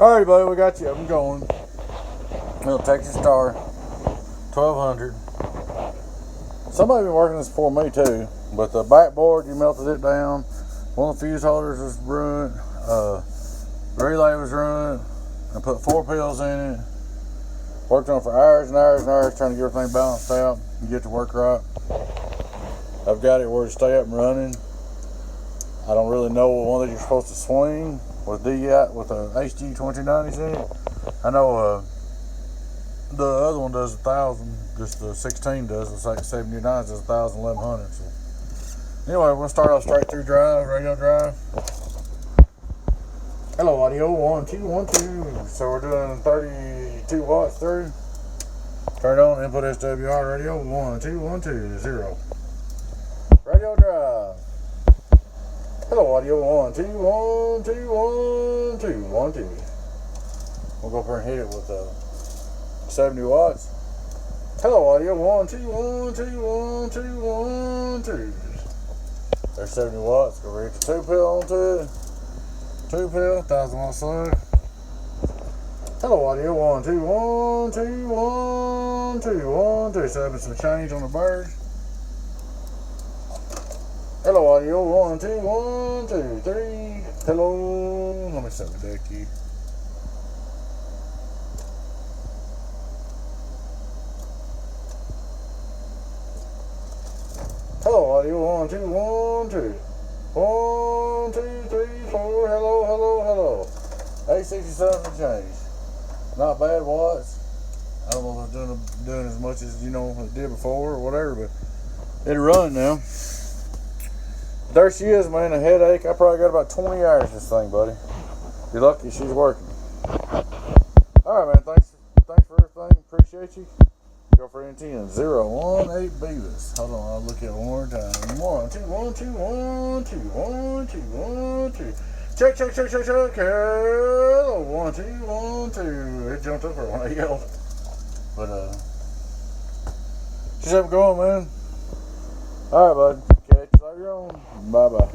Alright, buddy, we got you up and going. Little Texas Star 1200. Somebody been working this for me too, but the backboard, you melted it down. One of the fuse holders was ruined. The relay was ruined. I put 4 pills in it. Worked on it for hours and hours and hours trying to get everything balanced out and get it to work right. I've got it where to stay up and running. I don't really know what one that you're supposed to swing with a HG 2090s in it. I know the other one does 1,000, just the 16 does, it's like 79 does 1,000, 1,100. So anyway, we're gonna start off straight through drive, radio drive. Hello, audio 1, 2, 1, 2. So we're doing 32 watts through. Turn it on, input SWR radio 1, 2, 1, 2, 0. Radio drive. Hello, audio 1, 2, 1, 2, 1, 2, 1, 2. We'll go up here and hit it with 70 watts. Hello, audio 1, 2, 1, 2, 1, 2, 1, 2. There's 70 watts. Go over here to 2 pill onto it. 2 pill, 1,000 watt slug. Hello, audio 1, 2, 1, 2, 1, 2, 1, 2. So having some change on the bird. Hello, audio 1, 2, 1, 2, 3. Hello. Let me set the deck key. Hello, audio 1, 2, 1, 2. 1, 2, 3, 4. Hello, hello, hello. 867 for change. Not bad watts. I don't know if it's doing as much as it did before or whatever, but it'll run now. There she is, man. A headache. I probably got about 20 hours this thing, buddy. You're lucky she's working. All right, man. Thanks for everything. Appreciate you. Girlfriend 10 018 Beavis. Hold on, I'll look at it one more time. 1, 2, 1, 2, 1, 2, 1, 2, 1, 2. Check. Hello, 1, 2, 1, 2. It jumped up when I yelled. But she's up going, man. All right, bud. Catch you later on. Bye bye.